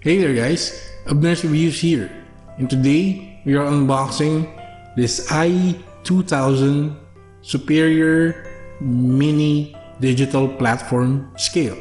Hey there guys, Abners Reviews here, and today we are unboxing this I-2000 Superior Mini Digital Platform Scale.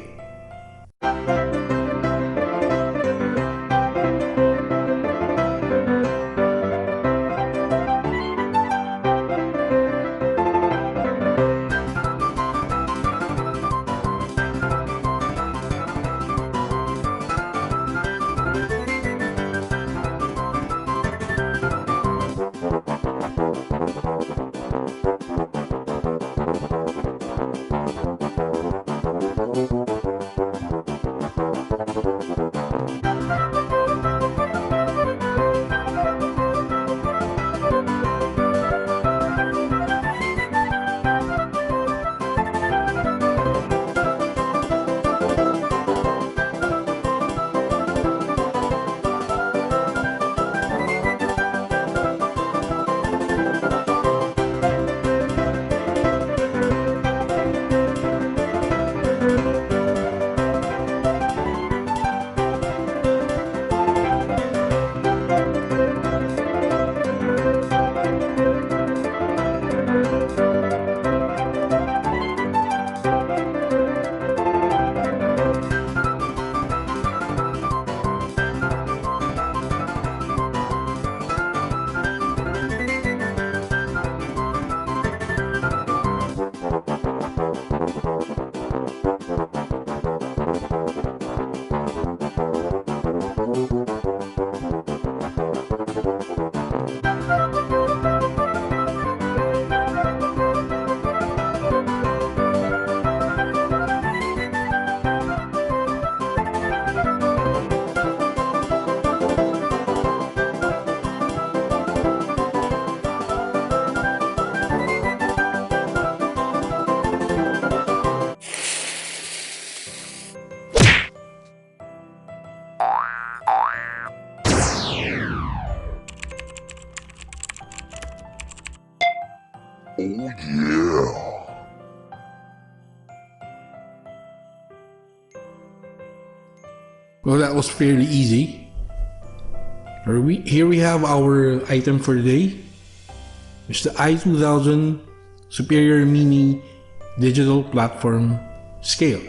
Oh yeah! Well, that was fairly easy. Here we have our item for today. It's the I-2000 Superior Mini Digital Platform Scale.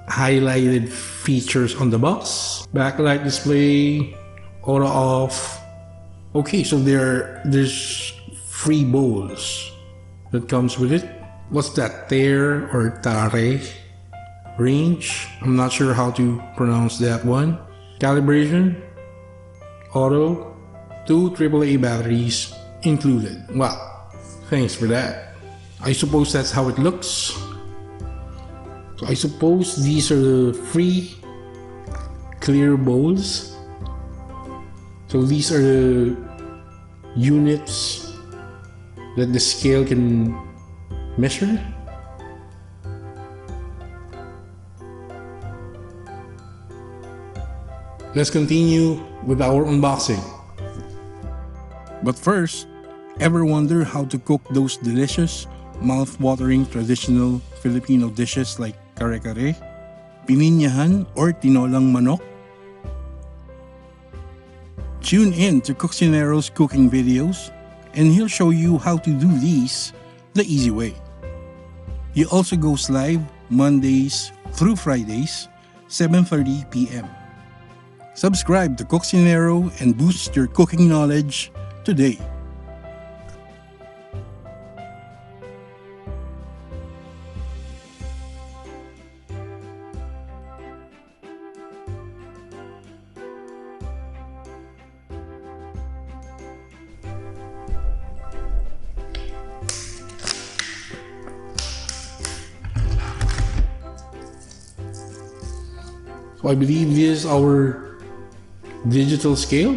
Highlighted features on the box. Backlight display, auto off. Okay, so there's free bowls that comes with it. What's that? TARE or TARE range? I'm not sure how to pronounce that one. Calibration, auto, 2 AAA batteries included. Wow, thanks for that. I suppose that's how it looks. So I suppose these are the free clear bowls. So these are the units that the scale can measure. Let's continue with our unboxing. But first, ever wonder how to cook those delicious, mouth-watering traditional Filipino dishes like kare-kare, pininyahan, or tinolang manok? Tune in to Cocinero's cooking videos, and he'll show you how to do these the easy way. He also goes live Mondays through Fridays, 7:30 p.m. Subscribe to Cocinero and boost your cooking knowledge today. So I believe this is our digital scale.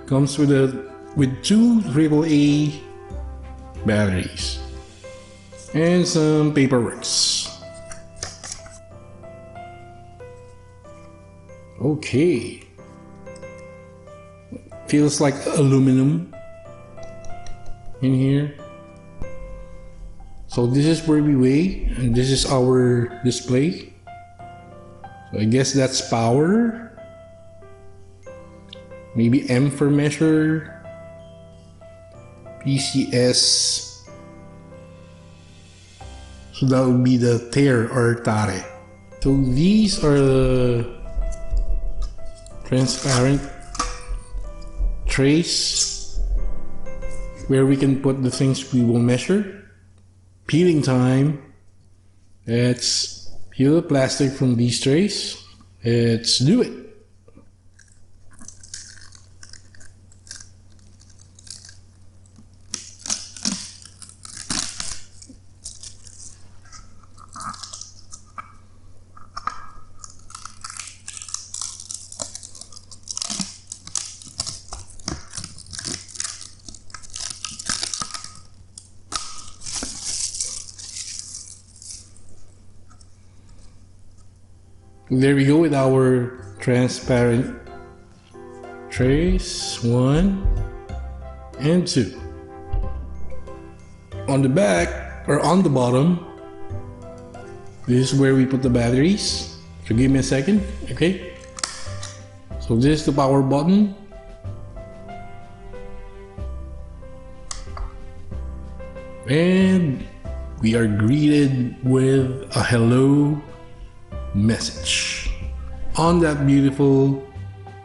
Comes with 2 AAA batteries and some paperwork. Okay, feels like aluminum in here. So this is where we weigh, and this is our display. So I guess that's power. Maybe M for measure. PCS. So that would be the TARE or TARE. So these are the transparent trays where we can put the things we will measure. Peeling time. Let's peel the plastic from these trays. Let's do it. There we go with our transparent trays, 1 and 2. On the back or on the bottom, this is where we put the batteries. So give me a second, okay? So this is the power button. And we are greeted with a hello message on that beautiful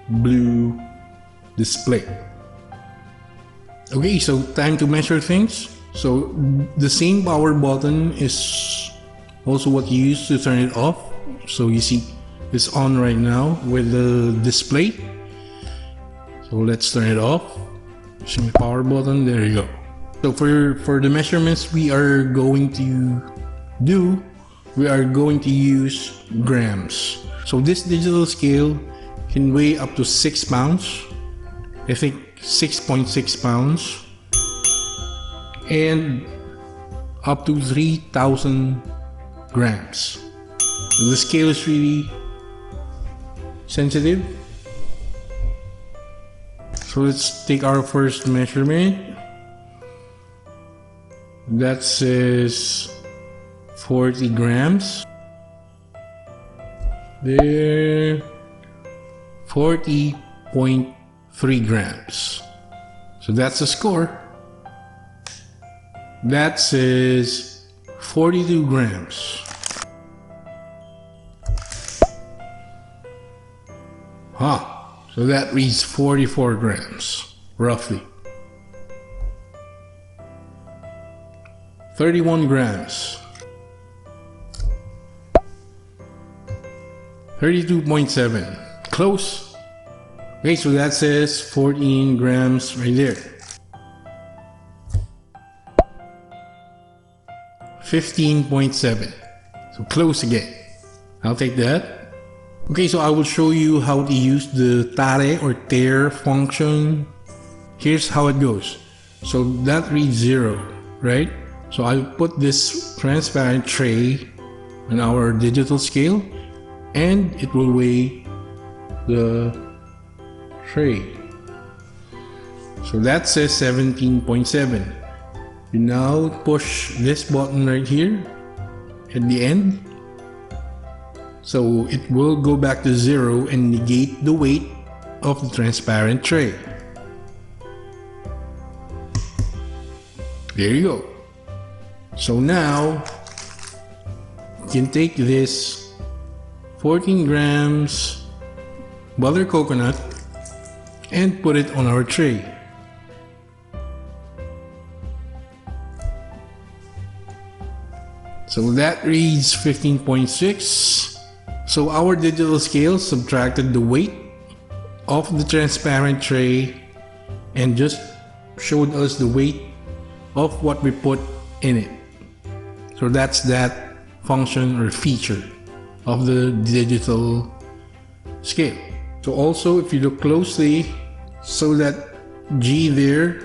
blue display. Okay, so time to measure things. So the same power button is also what you use to turn it off. So you see it's on right now with the display. So let's turn it off. Using the power button, there you go. So for the measurements we are going to do, we are going to use grams. So this digital scale can weigh up to 6 pounds. I think 6.6 pounds. And up to 3,000 grams. The scale is really sensitive. So let's take our first measurement. That says 40 grams. There, 40.3 grams. So that's the score. That says 42 grams. So that reads 44 grams, roughly. 31 grams. 32.7. Close. Okay, so that says 14 grams right there. 15.7. So close again. I'll take that. Okay, so I will show you how to use the TARE or TARE function. Here's how it goes. So that reads 0, right? So I'll put this transparent tray on our digital scale, and it will weigh the tray. So that says 17.7. You now push this button right here at the end. So it will go back to 0 and negate the weight of the transparent tray. There you go. So now you can take this 14 grams butter coconut and put it on our tray. So that reads 15.6. So our digital scale subtracted the weight of the transparent tray and just showed us the weight of what we put in it. So that's that function or feature of the digital scale. So also, if you look closely, so that G there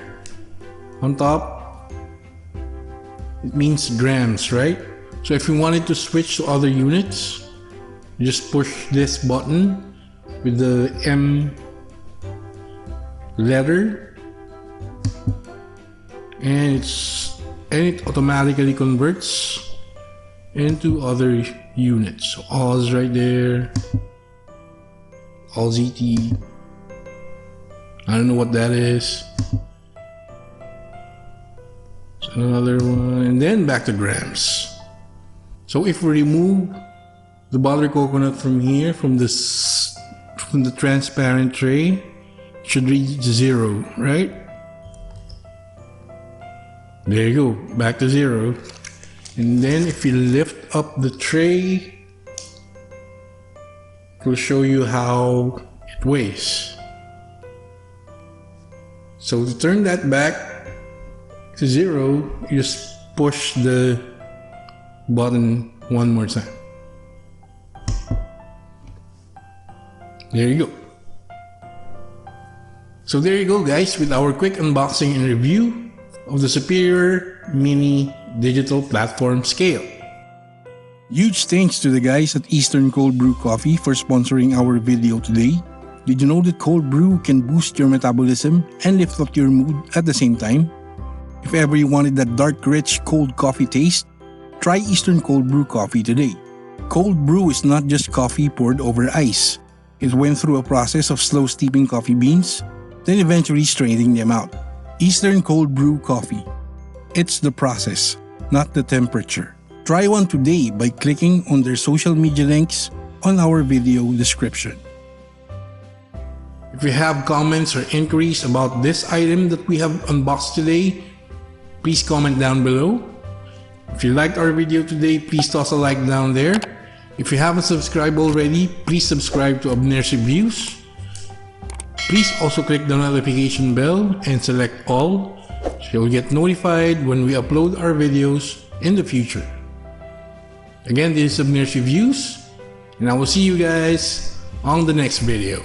on top, it means grams, right? So if you wanted to switch to other units, you just push this button with the M letter, and it's and it automatically converts into other units. So Oz right there, ZT. I don't know what that is. So another one, and then back to grams. So if we remove the butter coconut from here, from the transparent tray, it should reach 0, right? There you go, back to 0. And then if you lift up the tray, it will show you how it weighs. So to turn that back to 0, you just push the button one more time. There you go. So there you go, guys, with our quick unboxing and review of the Superior Mini Digital Platform Scale. Huge thanks to the guys at Eastern Cold Brew Coffee for sponsoring our video today. Did you know that cold brew can boost your metabolism and lift up your mood at the same time? If ever you wanted that dark, rich, cold coffee taste, try Eastern Cold Brew Coffee today. Cold brew is not just coffee poured over ice. It went through a process of slow steeping coffee beans, then eventually straining them out. Eastern Cold Brew Coffee. It's the process, not the temperature. Try one today by clicking on their social media links on our video description. If you have comments or inquiries about this item that we have unboxed today, please comment down below. If you liked our video today, please toss a like down there. If you haven't subscribed already, please subscribe to Abners Reviews. Please also click the notification bell and select all, so you'll get notified when we upload our videos in the future. Again, this is Abners Reviews, and I will see you guys on the next video.